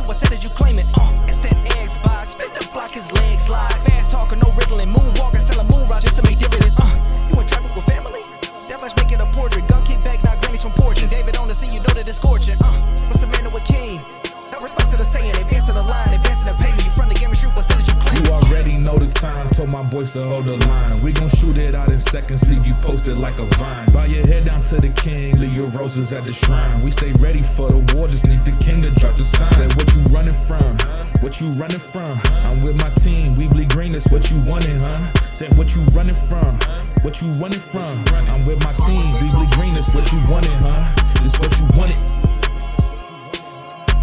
shoot, I said that you claim it. It's that Xbox, spin the block, his legs slide. Fast talker, no riddling, moonwalking, selling moon rock just to make dividends. You in traffic with family? That much making a portrait. Gun kick back, not grannies from porches. David on the scene, you know that it's scorching. What's a man with king? No response to the saying, advancing the line, advancing the payment. You front the game and shoot, what said that you claim? You already know the time, told my boys to hold the line. We gon' shoot it out in seconds, leave you posted like a vine. Bow your head down to the king, leave your roses at the shrine. We stay ready for the war, just need the king to drop the sign. Say what you running from, what you running from? I'm with my team, we bleed green, that's what you wanted, huh? Say what you running from, what you running from? I'm with my team, we bleed green, that's what you wanted, huh? This what you wanted.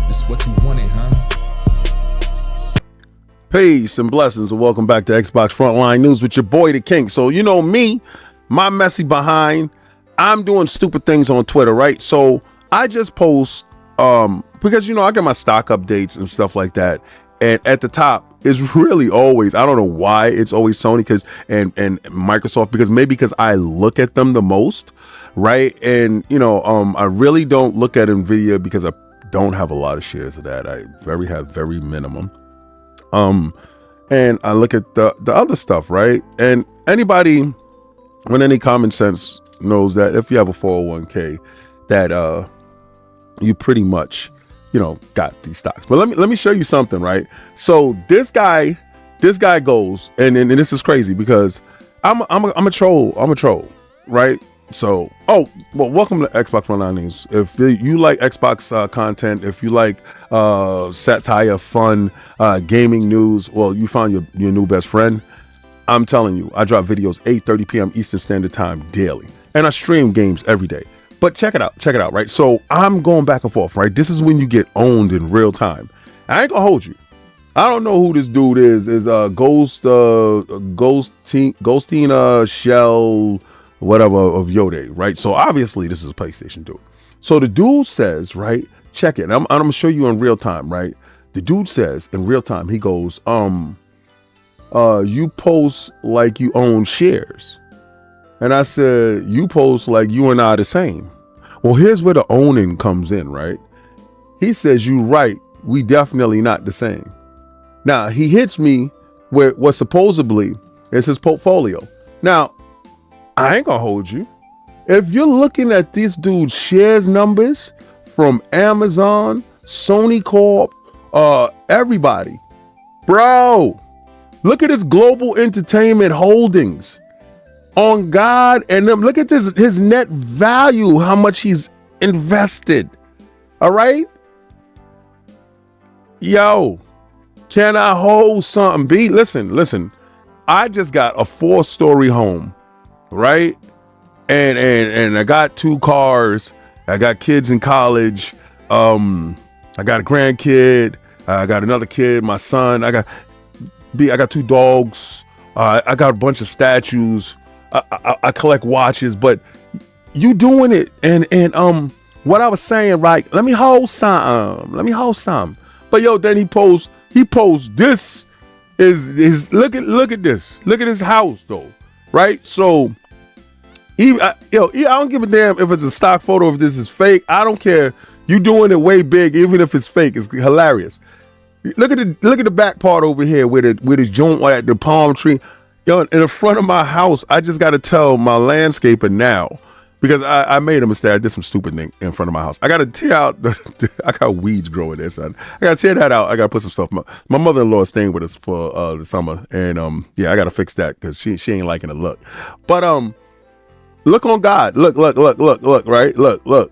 This what you wanted, huh? Peace and blessings, and welcome back to Xbox Frontline News with your boy, the King. So, you know me, my messy behind, I'm doing stupid things on Twitter, right? So, I just post, because, you know, I get my stock updates and stuff like that. And at the top is really always, I don't know why it's always Sony and Microsoft, because I look at them the most, right? And, you know, I really don't look at NVIDIA because I don't have a lot of shares of that. I have very minimum. And I look at the other stuff, right? And anybody with any common sense knows that if you have a 401k, that you pretty much, you know, got these stocks. But let me show you something, right? So this guy goes, and this is crazy because I'm a troll, right? So, welcome to Xbox Frontline News. If you like Xbox content, if you like satire, fun, gaming news, well, you found your new best friend. I'm telling you, I drop videos 8:30 p.m. Eastern Standard Time daily, and I stream games every day. But check it out, right? So I'm going back and forth, right? This is when you get owned in real time. I ain't gonna hold you. I don't know who this dude is. Is Ghostina Shell, whatever, of Yode, right? So obviously this is a PlayStation dude. So the dude says, right, check it. And I'm gonna show you in real time, right? The dude says in real time, he goes, you post like you own shares. And I said, you post like you and I are the same. Well, here's where the owning comes in, right? He says, you right, we definitely not the same. Now he hits me with what supposedly is his portfolio. Now, I ain't gonna hold you. If you're looking at this dude's shares numbers from Amazon, Sony Corp, everybody, bro, look at his global entertainment holdings. On God, and then look at this, his net value, how much he's invested. All right? Yo, can I hold something? Listen, I just got a 4-story home. Right? And I got 2 cars. I got kids in college. I got a grandkid. I got another kid, my son. I got 2 dogs. I got a bunch of statues. I collect watches, but you doing it. And what I was saying, right? Let me hold some. But yo, then he posts this is look at this. Look at his house though. Right? So, I don't give a damn if it's a stock photo, if this is fake. I don't care. You doing it way big, even if it's fake. It's hilarious. Look at the back part over here where the joint at the palm tree. Yo, in the front of my house, I just got to tell my landscaper now, because I made a mistake. I did some stupid thing in front of my house. I got to tear out I got weeds growing there, son. I got to tear that out. I got to put some stuff. My mother-in-law is staying with us for the summer, and I got to fix that because she ain't liking the look. But look on God. Look, right? Look.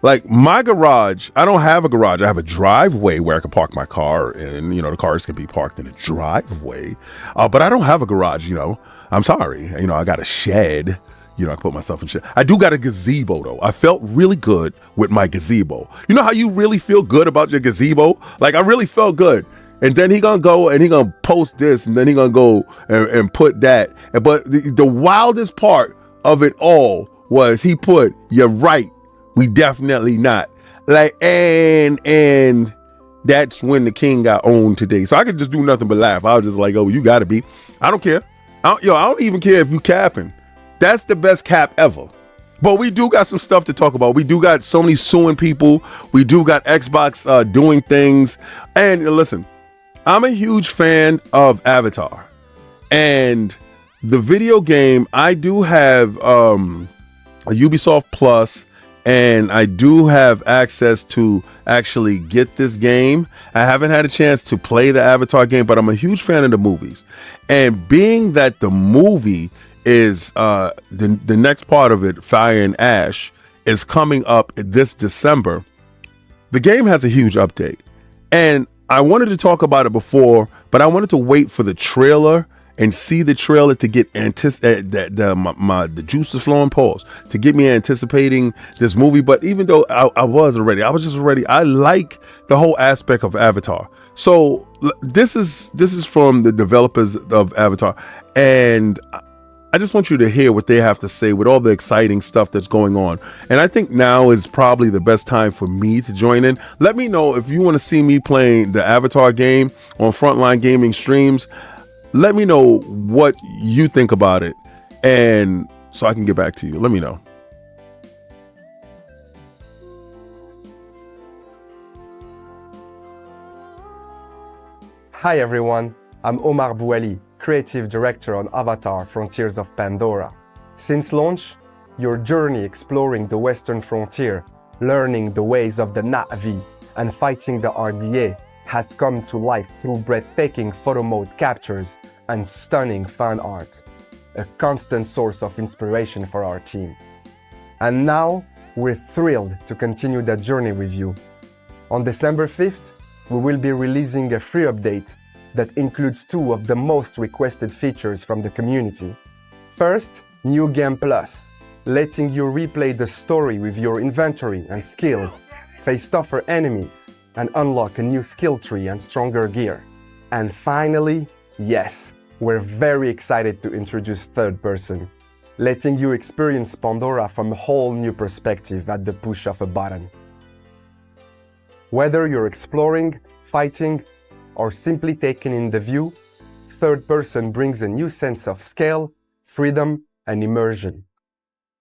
Like my garage, I don't have a garage. I have a driveway where I can park my car, and the cars can be parked in a driveway. But I don't have a garage. I'm sorry. I got a shed. I can put myself in shed. I do got a gazebo though. I felt really good with my gazebo. You know how you really feel good about your gazebo? Like I really felt good. And then he gonna go and he gonna post this, and then he gonna go and put that. But the wildest part of it all was he put, "You're right. We definitely not." Like, and that's when the king got owned today. So I could just do nothing but laugh. I was just like, oh, you gotta be. I don't care. I don't even care if you capping. That's the best cap ever. But we do got some stuff to talk about. We do got Sony suing people. We do got Xbox doing things. And listen, I'm a huge fan of Avatar. And the video game, I do have a Ubisoft Plus, and I do have access to actually get this game. I haven't had a chance to play the Avatar game, but I'm a huge fan of the movies. And being that the movie is the next part of it, Fire and Ash, is coming up this December, the game has a huge update. And I wanted to talk about it before, but I wanted to wait for the trailer and see the trailer to get the juices flowing, pause, to get me anticipating this movie. But even though I was just ready. I like the whole aspect of Avatar. So this is from the developers of Avatar, and I just want you to hear what they have to say with all the exciting stuff that's going on. And I think now is probably the best time for me to join in. Let me know if you want to see me playing the Avatar game on Frontline Gaming streams. Let me know what you think about it, and so I can get back to you. Let me know. Hi everyone, I'm Omar Bouali, Creative Director on Avatar Frontiers of Pandora. Since launch, your journey exploring the Western frontier, learning the ways of the Na'vi, and fighting the RDA has come to life through breathtaking photo mode captures and stunning fan art, a constant source of inspiration for our team. And now, we're thrilled to continue that journey with you. On December 5th, we will be releasing a free update that includes 2 of the most requested features from the community. First, New Game Plus, letting you replay the story with your inventory and skills, face tougher enemies, and unlock a new skill tree and stronger gear. And finally, yes, we're very excited to introduce Third Person, letting you experience Pandora from a whole new perspective at the push of a button. Whether you're exploring, fighting, or simply taking in the view, Third Person brings a new sense of scale, freedom, and immersion.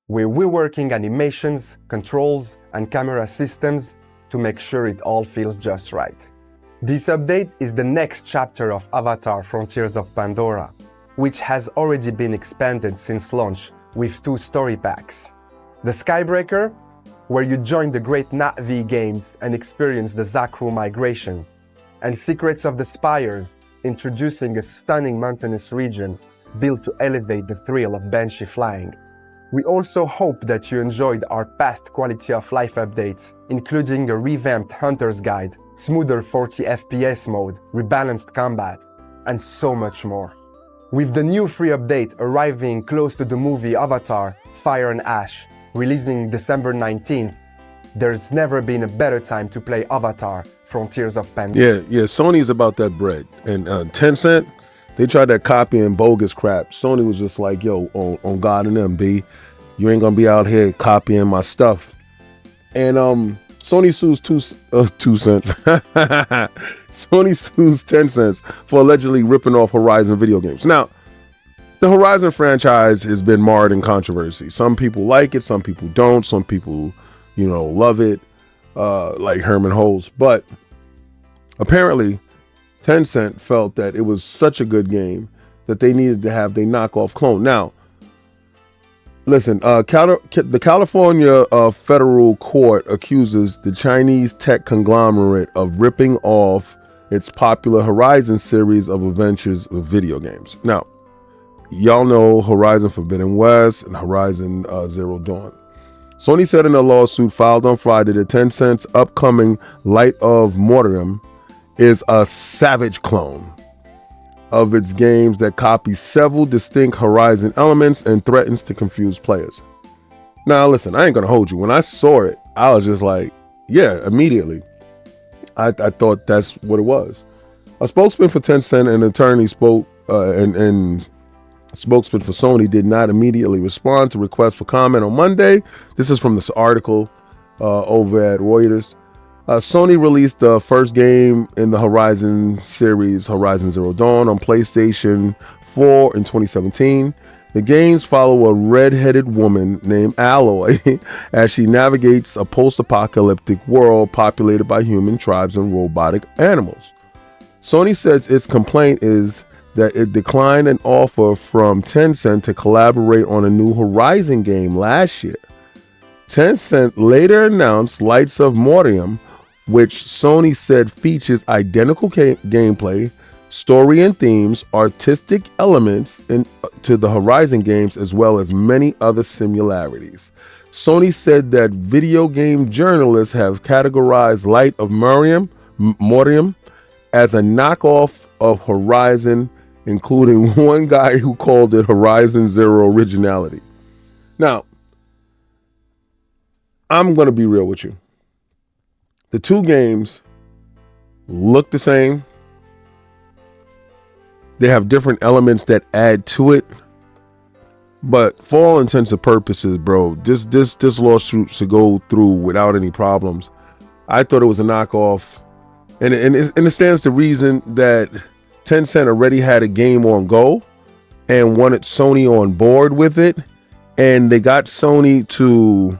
We're reworking animations, controls, and camera systems to make sure it all feels just right. This update is the next chapter of Avatar Frontiers of Pandora, which has already been expanded since launch with 2 story packs. The Skybreaker, where you join the great Na'vi games and experience the Zakru migration, and Secrets of the Spires, introducing a stunning mountainous region built to elevate the thrill of Banshee flying. We also hope that you enjoyed our past quality of life updates, including a revamped Hunter's Guide, smoother 40 FPS mode, rebalanced combat, and so much more. With the new free update arriving close to the movie Avatar, Fire and Ash, releasing December 19th, there's never been a better time to play Avatar, Frontiers of Pandora. Yeah, Sony's about that bread. And Tencent, they tried that copying bogus crap. Sony was just like, yo, on God and them, B, you ain't gonna be out here copying my stuff. And Sony sues 2 cents. Sony sues Tencent for allegedly ripping off Horizon video games. Now, the Horizon franchise has been marred in controversy. Some people like it, some people don't. Some people, love it, like Herman Holz. But apparently, Tencent felt that it was such a good game that they needed to have their knockoff clone. Now, listen, the California federal court accuses the Chinese tech conglomerate of ripping off its popular Horizon series of adventures of video games. Now, y'all know Horizon Forbidden West and Horizon Zero Dawn. Sony said in a lawsuit filed on Friday that Tencent's upcoming Light of Mortem is a savage clone of its games that copies several distinct Horizon elements and threatens to confuse players. Now, listen, I ain't gonna hold you. When I saw it, I was just like, yeah, immediately. I thought that's what it was. A spokesman for Tencent and attorney spoke, and spokesman for Sony did not immediately respond to requests for comment on Monday. This is from this article over at Reuters. Sony released the first game in the Horizon series, Horizon Zero Dawn, on PlayStation 4 in 2017. The games follow a red-headed woman named Alloy as she navigates a post-apocalyptic world populated by human tribes and robotic animals. Sony says its complaint is that it declined an offer from Tencent to collaborate on a new Horizon game last year. Tencent later announced Lights of Mortium, which Sony said features identical gameplay, story and themes, artistic elements to the Horizon games, as well as many other similarities. Sony said that video game journalists have categorized Light of Mortium as a knockoff of Horizon, including one guy who called it Horizon Zero Originality. Now, I'm going to be real with you. The two games look the same. They have different elements that add to it. But for all intents and purposes, bro, this lawsuit should go through without any problems. I thought it was a knockoff. And it stands to reason that Tencent already had a game on go and wanted Sony on board with it. And they got Sony to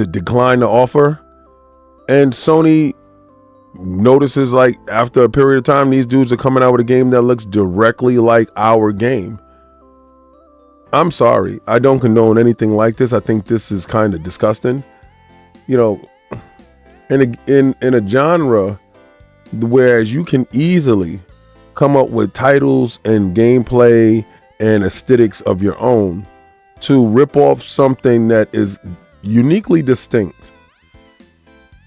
decline the offer. And Sony notices, like, after a period of time, these dudes are coming out with a game that looks directly like our game. I'm sorry, I don't condone anything like this. I think this is kind of disgusting. You know, in a genre whereas you can easily come up with titles and gameplay and aesthetics of your own, to rip off something that is uniquely distinct.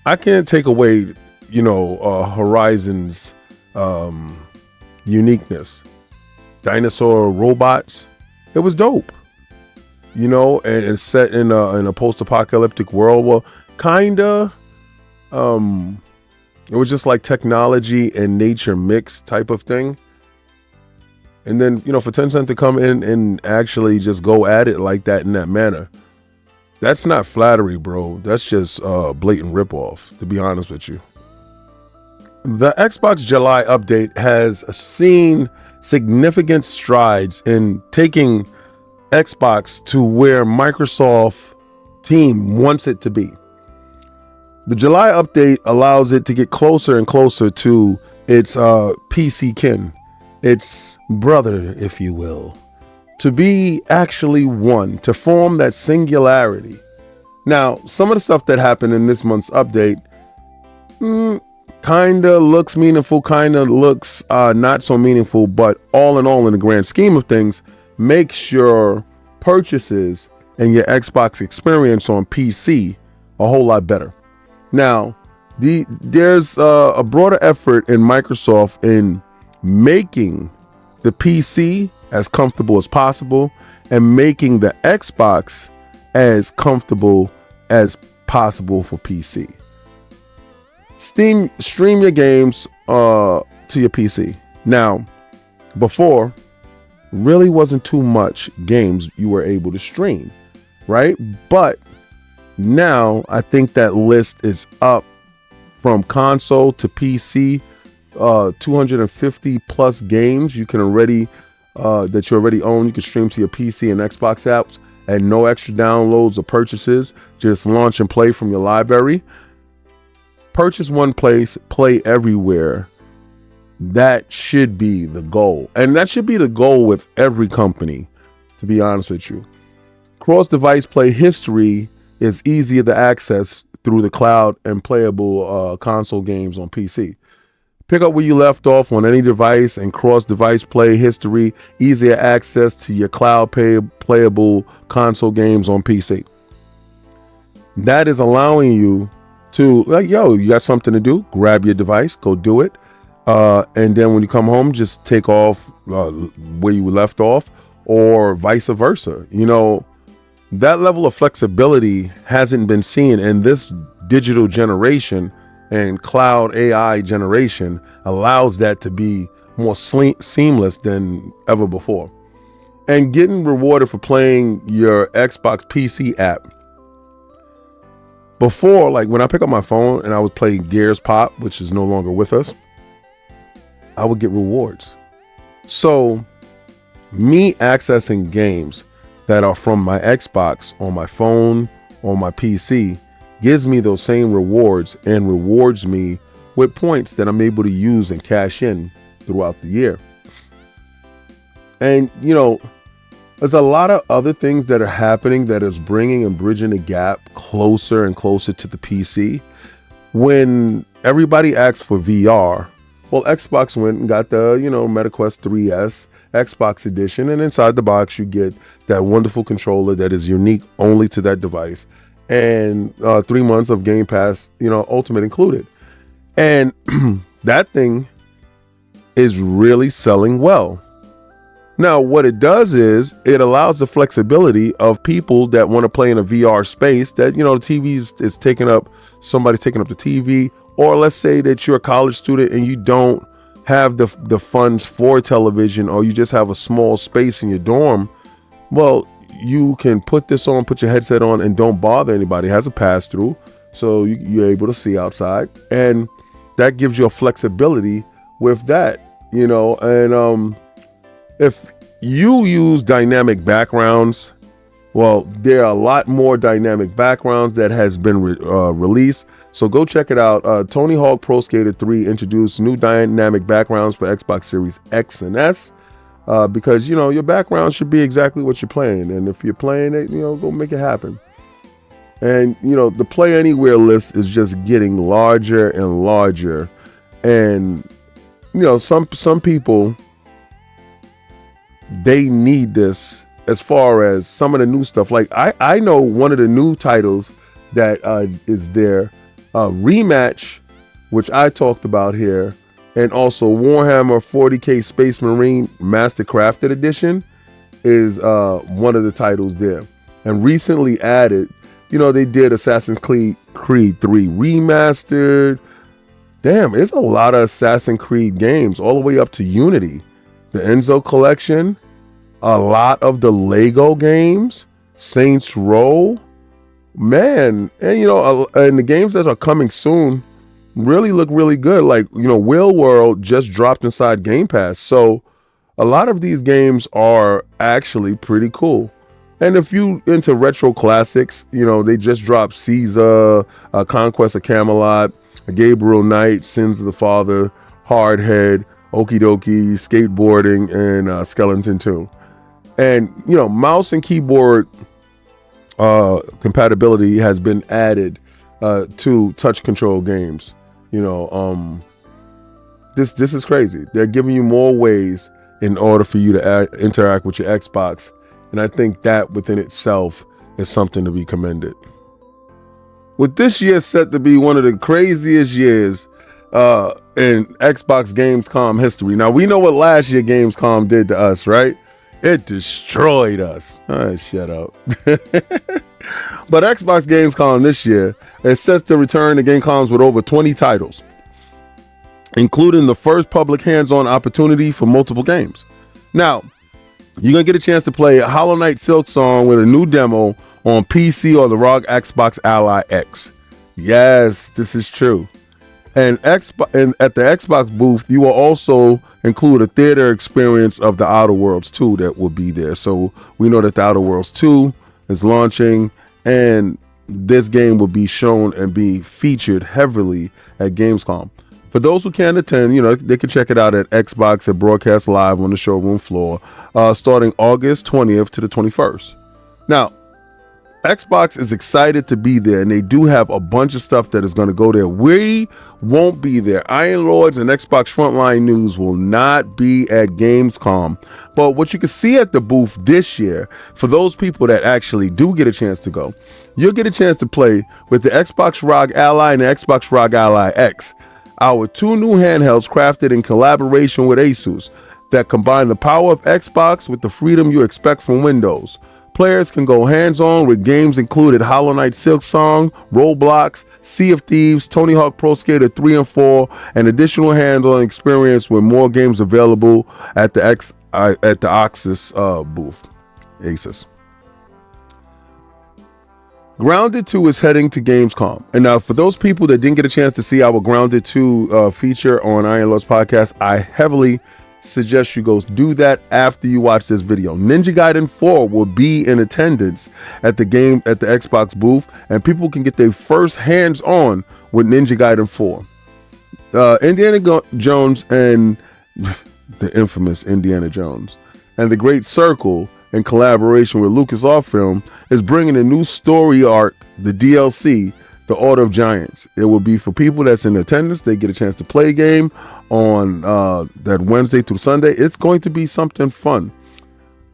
I can't take away Horizon's uniqueness. Dinosaur robots, it was dope, and it's set in a post-apocalyptic world. Well, kinda. It was just like technology and nature mixed type of thing. And then, for Tencent to come in and actually just go at it like that in that manner, that's not flattery, bro. That's just blatant ripoff, to be honest with you. The Xbox July update has seen significant strides in taking Xbox to where Microsoft team wants it to be. The July update allows it to get closer and closer to its PC kin, its brother, if you will, to be actually one, to form that singularity. Now, some of the stuff that happened in this month's update, kinda looks meaningful, kinda looks not so meaningful, but all in all, in the grand scheme of things, makes your purchases and your Xbox experience on PC a whole lot better. Now, there's a broader effort in Microsoft in making the PC as comfortable as possible and making the Xbox as comfortable as possible for PC. Stream your games to your PC. Now, before, really wasn't too much games you were able to stream, right? But now I think that list is up from console to PC. 250 plus games you can already that you already own. You can stream to your PC and Xbox apps at no extra downloads or purchases. Just launch and play from your library. Purchase one place, play everywhere. That should be the goal. And that should be the goal with every company, to be honest with you. Cross-device play history is easier to access through the cloud and playable console games on PC. Pick up where you left off on any device, and cross-device play history, easier access to your cloud playable console games on PC. That is allowing you to, you got something to do, grab your device, go do it. And then when you come home, just take off where you left off, or vice versa. That level of flexibility hasn't been seen in this digital generation, and cloud AI generation allows that to be more seamless than ever before. And getting rewarded for playing your Xbox PC app. Before, like when I pick up my phone and I was playing Gears Pop, which is no longer with us, I would get rewards. So me accessing games that are from my Xbox on my phone, on my PC, gives me those same rewards and rewards me with points that I'm able to use and cash in throughout the year. And, you know, there's a lot of other things that are happening that is bringing and bridging the gap closer and closer to the PC. When everybody asks for VR, well, Xbox went and got the, MetaQuest 3S Xbox edition, and inside the box you get that wonderful controller that is unique only to that device, and 3 months of Game Pass, Ultimate included. And that thing is really selling well. Now, what it does is it allows the flexibility of people that want to play in a VR space that, the TV is taking up, somebody's taking up the TV, or let's say that you're a college student and you don't have the funds for television, or you just have a small space in your dorm. Well, you can put this on, put your headset on, and don't bother anybody. It has a pass through, so you're able to see outside, and that gives you a flexibility with that, and if you use dynamic backgrounds, well, there are a lot more dynamic backgrounds that has been released. So go check it out. Tony Hawk Pro Skater 3 introduced new dynamic backgrounds for Xbox Series X and S, because, your background should be exactly what you're playing. And if you're playing it, go make it happen. And, the Play Anywhere list is just getting larger and larger. And, some people, they need this as far as some of the new stuff. Like I know one of the new titles that is there, Rematch, which I talked about here, and also Warhammer 40K Space Marine Master Crafted Edition is one of the titles there. And recently added, they did Assassin's Creed 3 Remastered. Damn, it's a lot of Assassin's Creed games all the way up to Unity. The Enzo Collection, a lot of the Lego games, Saints Row, man, and and the games that are coming soon really look really good. Like, Wheel World just dropped inside Game Pass, so a lot of these games are actually pretty cool. And if you into retro classics, they just dropped Caesar, Conquest of Camelot, Gabriel Knight, Sins of the Father, Hardhead, Okie Dokie, Skateboarding, and Skeleton 2. And, mouse and keyboard compatibility has been added to touch control games. This is crazy. They're giving you more ways in order for you to interact with your Xbox. And I think that within itself is something to be commended. With this year set to be one of the craziest years in Xbox Gamescom history. Now, we know what last year Gamescom did to us, right? It destroyed us. Shut up. But Xbox Gamescom this year is set to return to Gamecoms with over 20 titles, including the first public hands-on opportunity for multiple games. Now, you're going to get a chance to play Hollow Knight Silksong with a new demo on PC or the ROG Xbox Ally X. Yes, this is true. And at the Xbox booth, you will also include a theater experience of the Outer Worlds 2 that will be there. So we know that the Outer Worlds 2 is launching, and this game will be shown and be featured heavily at Gamescom. For those who can't attend, they can check it out at Xbox at Broadcast Live on the showroom floor, starting August 20th to the 21st. Now, Xbox is excited to be there, and they do have a bunch of stuff that is going to go there. We won't be there. Iron Lords and Xbox Frontline News will not be at Gamescom. But what you can see at the booth this year, for those people that actually do get a chance to go, you'll get a chance to play with the Xbox ROG Ally and the Xbox ROG Ally X, our two new handhelds crafted in collaboration with Asus that combine the power of Xbox with the freedom you expect from Windows. Players can go hands-on with games included Hollow Knight Silksong, Roblox, Sea of Thieves, Tony Hawk Pro Skater 3 and 4, and additional hands-on experience with more games available at the Axis booth. Asus. Grounded 2 is heading to Gamescom. And now for those people that didn't get a chance to see our Grounded 2 feature on Iron Lords podcast, I heavily suggest you go do that after you watch this video. Ninja Gaiden 4 will be in attendance at the Xbox booth, and people can get their first hands-on with Ninja Gaiden 4. Indiana Jones and the infamous Indiana Jones and the Great Circle, in collaboration with LucasArts is bringing a new story arc, the DLC, The Order of Giants. It will be for people that's in attendance. They get a chance to play a game on that Wednesday through Sunday. It's going to be something fun.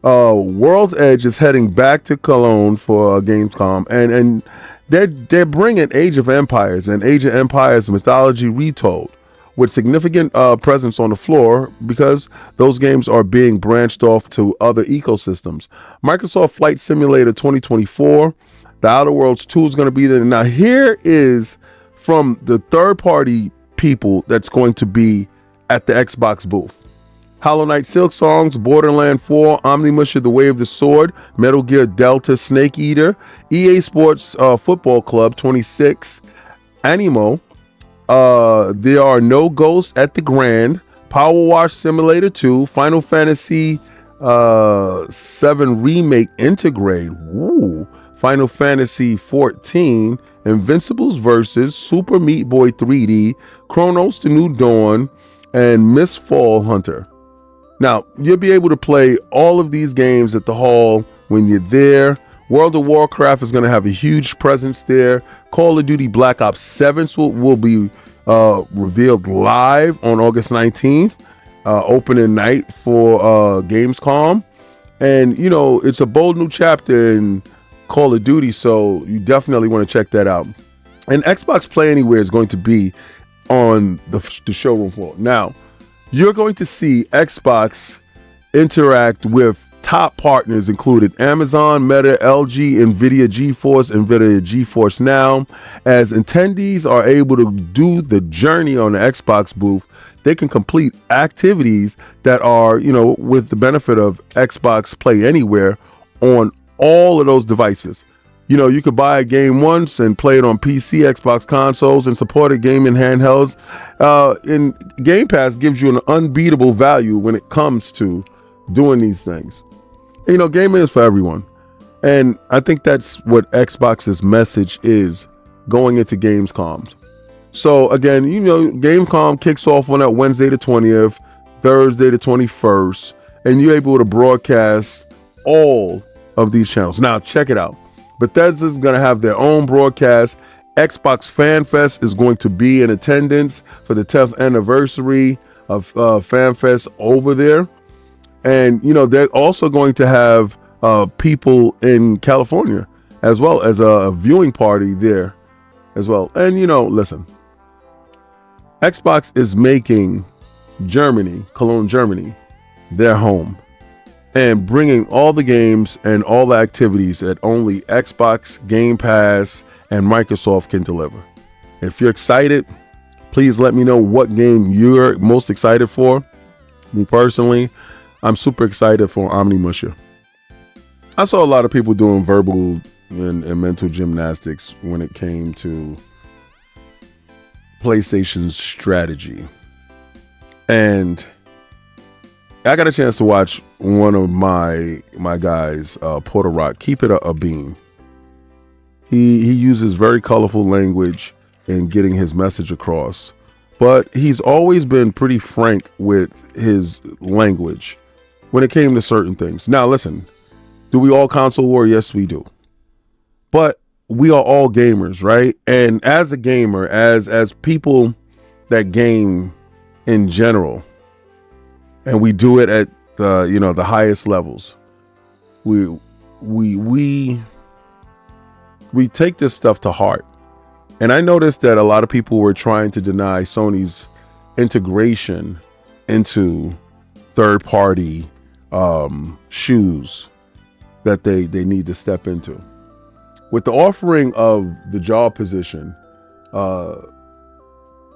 World's Edge is heading back to Cologne for Gamescom, and they're bringing Age of Empires and Age of Empires mythology retold with significant presence on the floor, because those games are being branched off to other ecosystems. Microsoft Flight Simulator 2024, The Outer Worlds 2 is going to be there. Now, here is from the third-party people that's going to be at the Xbox booth. Hollow Knight Silk Songs, Borderlands 4, Omnimusha The Way of the Sword, Metal Gear Delta Snake Eater, EA Sports Football Club 26, Animo, There Are No Ghosts at the Grand, Power Wash Simulator 2, Final Fantasy 7 Remake Integrate, Final Fantasy 14, Invincibles Versus, Super Meat Boy 3D, Chronos The New Dawn, and Mistfall Hunter. Now, you'll be able to play all of these games at the hall when you're there. World of Warcraft is going to have a huge presence there. Call of Duty Black Ops 7 will be revealed live on August 19th, opening night for Gamescom. And, you know, it's a bold new chapter in Call of Duty, so you definitely want to check that out. And Xbox Play Anywhere is going to be on the showroom floor. Now, you're going to see Xbox interact with top partners included Amazon, Meta, LG, NVIDIA GeForce, NVIDIA GeForce Now. As attendees are able to do the journey on the Xbox booth, they can complete activities that are, you know, with the benefit of Xbox Play Anywhere on all of those devices. You know, you could buy a game once and play it on PC, Xbox consoles, and support a game in handhelds. And Game Pass gives you an unbeatable value when it comes to doing these things. You know, gaming is for everyone. And I think that's what Xbox's message is going into Gamescom. So again, you know, Gamescom kicks off on that Wednesday the 20th, Thursday the 21st, and you're able to broadcast all of these channels. Now, check it out. Bethesda's going to have their own broadcast. Xbox Fan Fest is going to be in attendance for the 10th anniversary of Fan Fest over there. And, you know, they're also going to have people in California as well as a viewing party there as well. And, you know, listen, Xbox is making Germany, Cologne, Germany, their home, and bringing all the games and all the activities that only Xbox, Game Pass, and Microsoft can deliver. If you're excited, please let me know what game you're most excited for. Me personally, I'm super excited for Omnimusha. I saw a lot of people doing verbal and mental gymnastics when it came to PlayStation's strategy. And I got a chance to watch one of my guys, Porter Rock, keep it a beam. He uses very colorful language in getting his message across, but he's always been pretty frank with his language when it came to certain things. Now, listen, do we all console war? Yes, we do. But we are all gamers, right? And as a gamer, as people that game in general, and we do it at the, you know, the highest levels, we take this stuff to heart. And I noticed that a lot of people were trying to deny Sony's integration into third-party shoes that they need to step into. With the offering of the jaw position,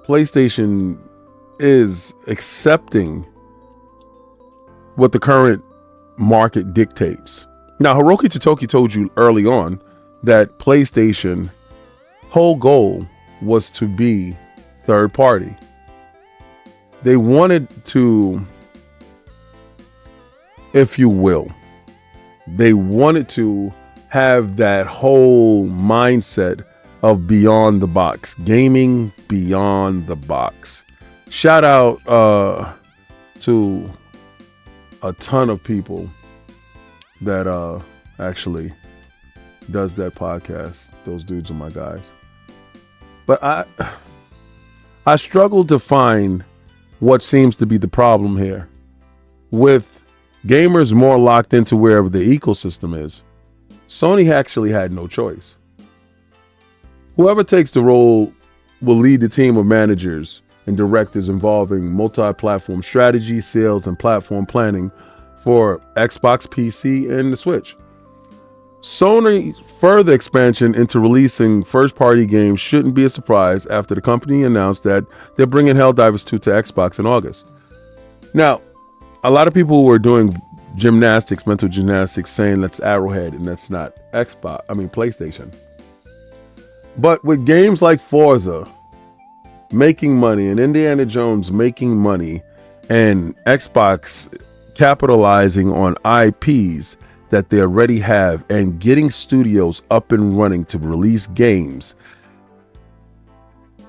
PlayStation is accepting what the current market dictates. Now, Hiroki Totoki told you early on that PlayStation whole goal was to be third party. They wanted to if you will. They wanted to have that whole mindset of beyond the box, gaming beyond the box. Shout out to a ton of people that actually does that podcast. Those dudes are my guys. But I struggle to find what seems to be the problem here. With gamers more locked into wherever the ecosystem is, Sony actually had no choice. Whoever takes the role will lead the team of managers and directors involving multi-platform strategy, sales, and platform planning for Xbox, PC, and the Switch. Sony's further expansion into releasing first-party games shouldn't be a surprise after the company announced that they're bringing Helldivers 2 to Xbox in August. Now, a lot of people were doing mental gymnastics, saying that's Arrowhead and that's not PlayStation. But with games like Forza making money and Indiana Jones making money and Xbox capitalizing on IPs that they already have and getting studios up and running to release games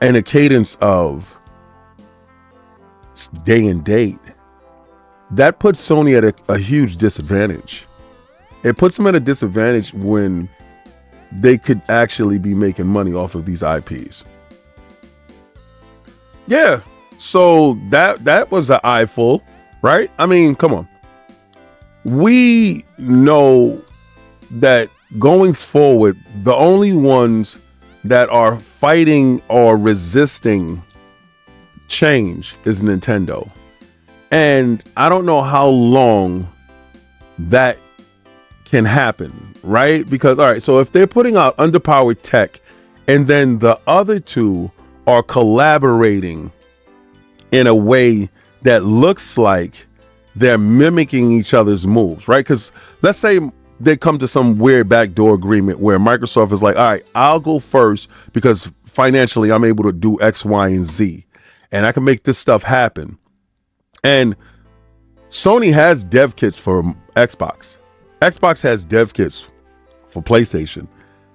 and a cadence of day and date, that puts Sony at a huge disadvantage. It puts them at a disadvantage when they could actually be making money off of these IPs. Yeah, so that was an eyeful, right? I mean, come on. We know that going forward, the only ones that are fighting or resisting change is Nintendo. And I don't know how long that can happen, right? Because, all right, so if they're putting out underpowered tech and then the other two are collaborating in a way that looks like they're mimicking each other's moves, right? Because let's say they come to some weird backdoor agreement where Microsoft is like, all right, I'll go first because financially I'm able to do X, Y, and Z, and I can make this stuff happen. And Sony has dev kits for Xbox. Xbox has dev kits for PlayStation.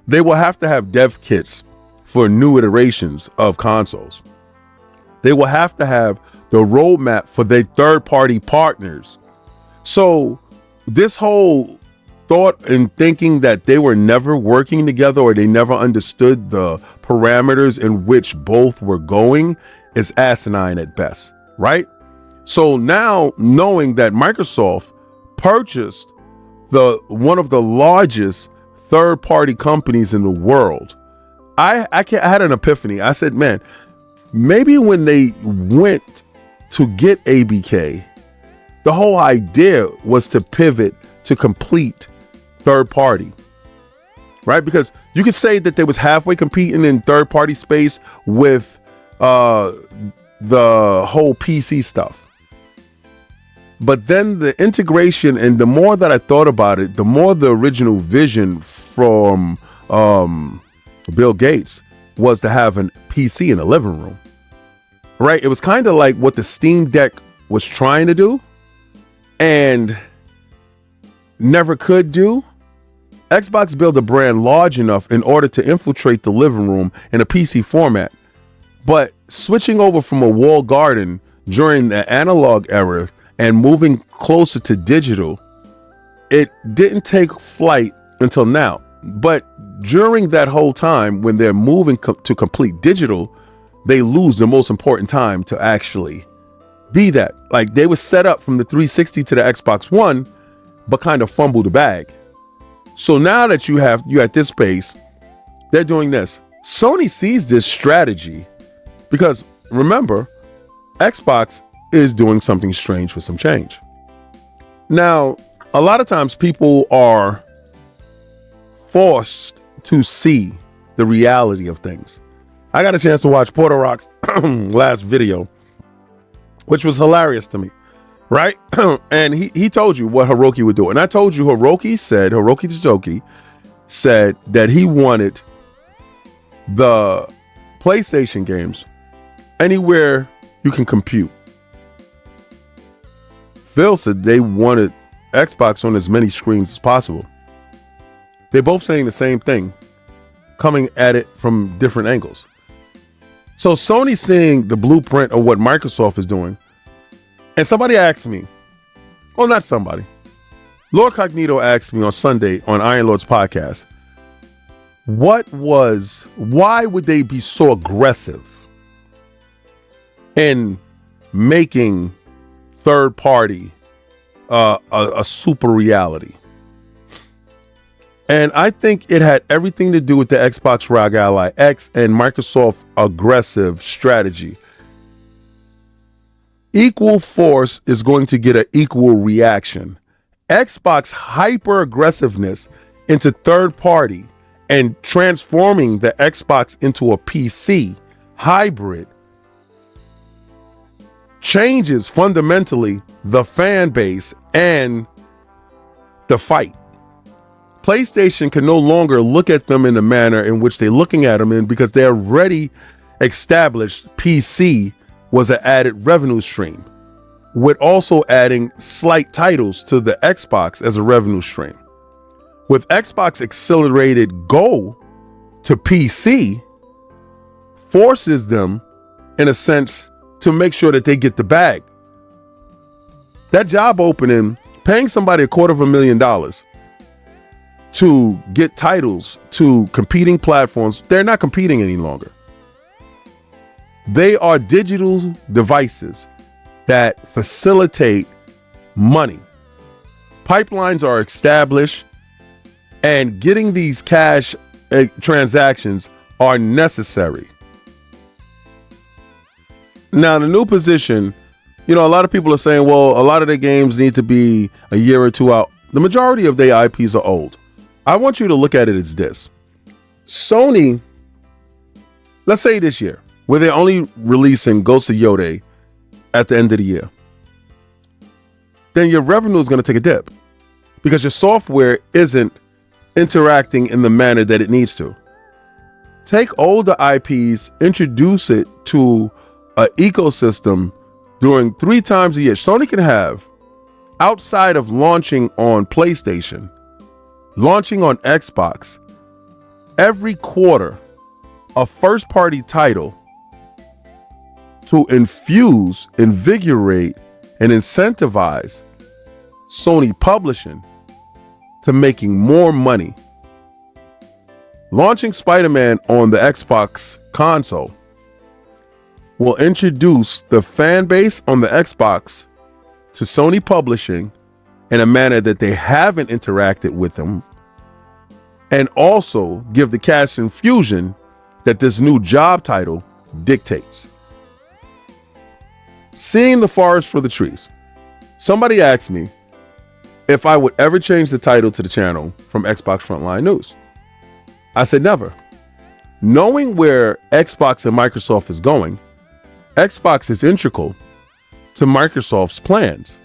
They will have to have dev kits for new iterations of consoles. They will have to have the roadmap for their third-party partners. So this whole thought and thinking that they were never working together or they never understood the parameters in which both were going is asinine at best, right? So now, knowing that Microsoft purchased one of the largest third-party companies in the world, I had an epiphany. I said, man, maybe when they went to get ABK, the whole idea was to pivot to complete third-party, right? Because you could say that they was halfway competing in third-party space with the whole PC stuff. But then the integration, and the more that I thought about it, the more the original vision from Bill Gates was to have a PC in a living room, right? It was kind of like what the Steam Deck was trying to do and never could do. Xbox built a brand large enough in order to infiltrate the living room in a PC format. But switching over from a walled garden during the analog era and moving closer to digital, it didn't take flight until now. But during that whole time, when they're moving to complete digital, they lose the most important time to actually be that. Like, they were set up from the 360 to the Xbox One, but kind of fumbled the bag. So now that you're at this space, they're doing this. Sony sees this strategy because, remember, Xbox is doing something strange for some change. Now, a lot of times people are forced to see the reality of things. I got a chance to watch Porter Rock's last video, which was hilarious to me, right? And he told you what Hiroki would do. And I told you Hiroki Tsutoki said that he wanted the PlayStation games anywhere you can compute. Phil said they wanted Xbox on as many screens as possible. They're both saying the same thing, coming at it from different angles. So Sony's seeing the blueprint of what Microsoft is doing. And somebody asked me, well, not somebody. Lord Cognito asked me on Sunday on Iron Lord's podcast, why would they be so aggressive in making third party a super reality? And I think it had everything to do with the Xbox ROG Ally X and Microsoft's aggressive strategy. Equal force is going to get an equal reaction. Xbox hyper aggressiveness into third party and transforming the Xbox into a PC hybrid changes fundamentally the fan base and the fight. PlayStation can no longer look at them in the manner in which they're looking at them in, because they already established PC was an added revenue stream, with also adding slight titles to the Xbox as a revenue stream. With Xbox accelerated go to PC forces them, in a sense, to make sure that they get the bag. That job opening, paying somebody $250,000 to get titles to competing platforms, they're not competing any longer. They are digital devices that facilitate money. Pipelines are established, and getting these cash transactions are necessary. Now, the new position, a lot of people are saying, well, a lot of the games need to be a year or two out. The majority of their IPs are old. I want you to look at it as this. Sony, let's say this year, where they're only releasing Ghost of Yode at the end of the year, then your revenue is going to take a dip because your software isn't interacting in the manner that it needs to. Take older IPs, introduce it to an ecosystem during 3 times a year. Sony can have, outside of launching on PlayStation, launching on Xbox, every quarter, a first-party title to infuse, invigorate, and incentivize Sony publishing to making more money. Launching Spider-Man on the Xbox console will introduce the fan base on the Xbox to Sony publishing in a manner that they haven't interacted with them, and also give the cash infusion that this new job title dictates. Seeing the forest for the trees. Somebody asked me if I would ever change the title to the channel from Xbox Frontline News. I said never. Knowing where Xbox and Microsoft is going, Xbox is integral to Microsoft's plans.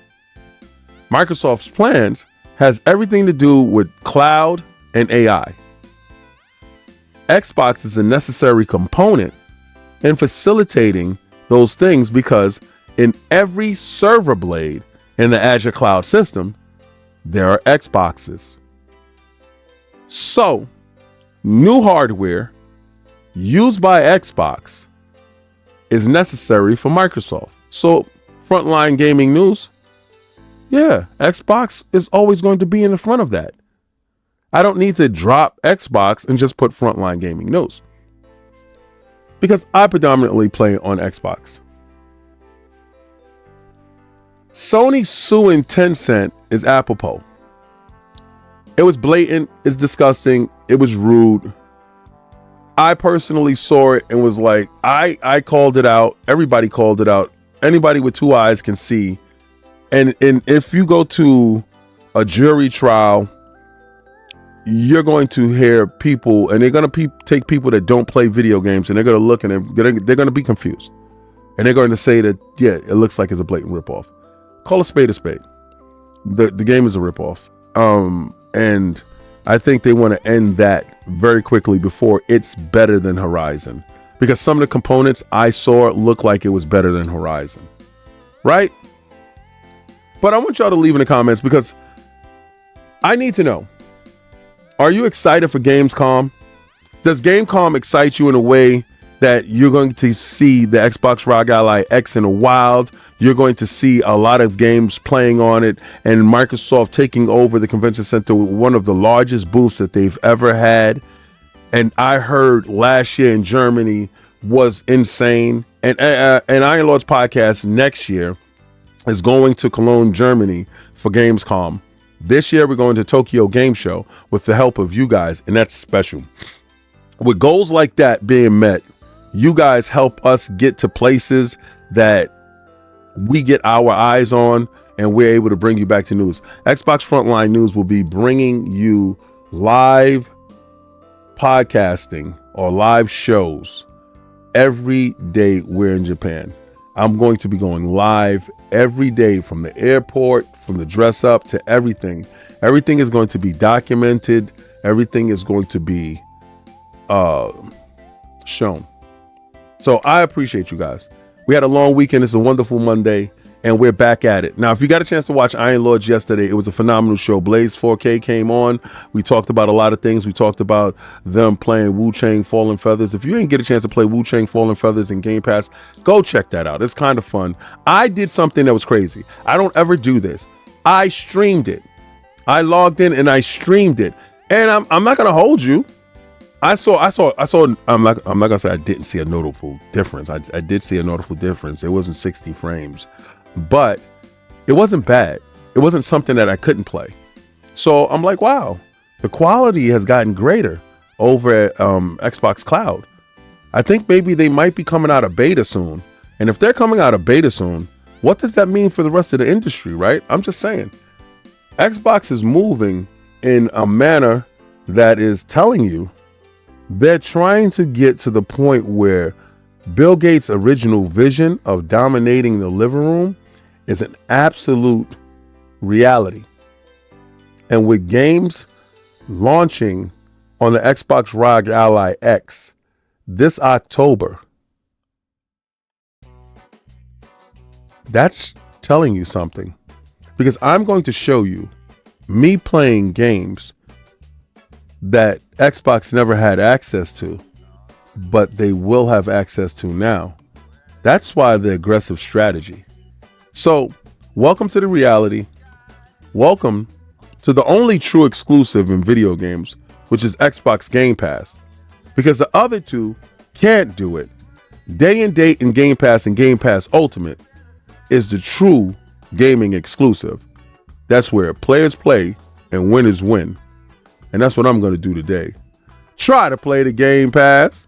Microsoft's plans has everything to do with cloud and AI. Xbox is a necessary component in facilitating those things, because in every server blade in the Azure cloud system, there are Xboxes. So, new hardware used by Xbox is necessary for Microsoft. So, Frontline Gaming News, yeah, Xbox is always going to be in the front of that. I don't need to drop Xbox and just put Frontline Gaming News, because I predominantly play on Xbox. Sony suing Tencent is apropos. It was blatant, it's disgusting, it was rude. I personally saw it and was like, I called it out. Everybody called it out. Anybody with 2 eyes can see. And if you go to a jury trial, you're going to hear people, and they're going to take people that don't play video games, and they're going to look, and they're going to be confused. And they're going to say that, yeah, it looks like it's a blatant ripoff. Call a spade a spade. The game is a ripoff. And I think they want to end that very quickly before it's better than Horizon. Because some of the components I saw look like it was better than Horizon. Right? But I want y'all to leave in the comments, because I need to know, are you excited for Gamescom? Does Gamescom excite you in a way that you're going to see the Xbox ROG Ally X in the wild? You're going to see a lot of games playing on it, and Microsoft taking over the convention center with one of the largest booths that they've ever had. And I heard last year in Germany was insane. And Iron Lord's podcast next year is going to Cologne, Germany for Gamescom. This year we're going to Tokyo Game Show with the help of you guys, and that's special. With goals like that being met, you guys help us get to places that we get our eyes on, and we're able to bring you back to news. Xbox Frontline News will be bringing you live podcasting or live shows every day we're in Japan. I'm going to be going live every day from the airport, from the dress up to everything. Everything is going to be documented. Everything is going to be shown. So I appreciate you guys. We had a long weekend. It's a wonderful Monday, and we're back at it. Now, if you got a chance to watch Iron Lords yesterday, it was a phenomenal show. Blaze 4K came on. We talked about a lot of things. We talked about them playing Wu-Chang Fallen Feathers. If you didn't get a chance to play Wu-Chang Fallen Feathers in Game Pass, go check that out. It's kind of fun. I did something that was crazy. I don't ever do this. I streamed it. I logged in and I streamed it. And I'm not going to hold you. I'm not gonna say I didn't see a notable difference. I did see a notable difference. It wasn't 60 frames, but it wasn't bad. It wasn't something that I couldn't play. So I'm like, wow, the quality has gotten greater over at Xbox Cloud. I think maybe they might be coming out of beta soon. And if they're coming out of beta soon, what does that mean for the rest of the industry, right? I'm just saying. Xbox is moving in a manner that is telling you they're trying to get to the point where Bill Gates' original vision of dominating the living room is an absolute reality. And with games launching on the Xbox ROG Ally X this October, that's telling you something. Because I'm going to show you me playing games that Xbox never had access to, but they will have access to now. That's why the aggressive strategy. So, welcome to the reality. Welcome to the only true exclusive in video games, which is Xbox Game Pass. Because the other two can't do it. Day and Date and Game Pass and Game Pass Ultimate is the true gaming exclusive. That's where players play and winners win. And that's what I'm going to do today. Try to play the Game Pass.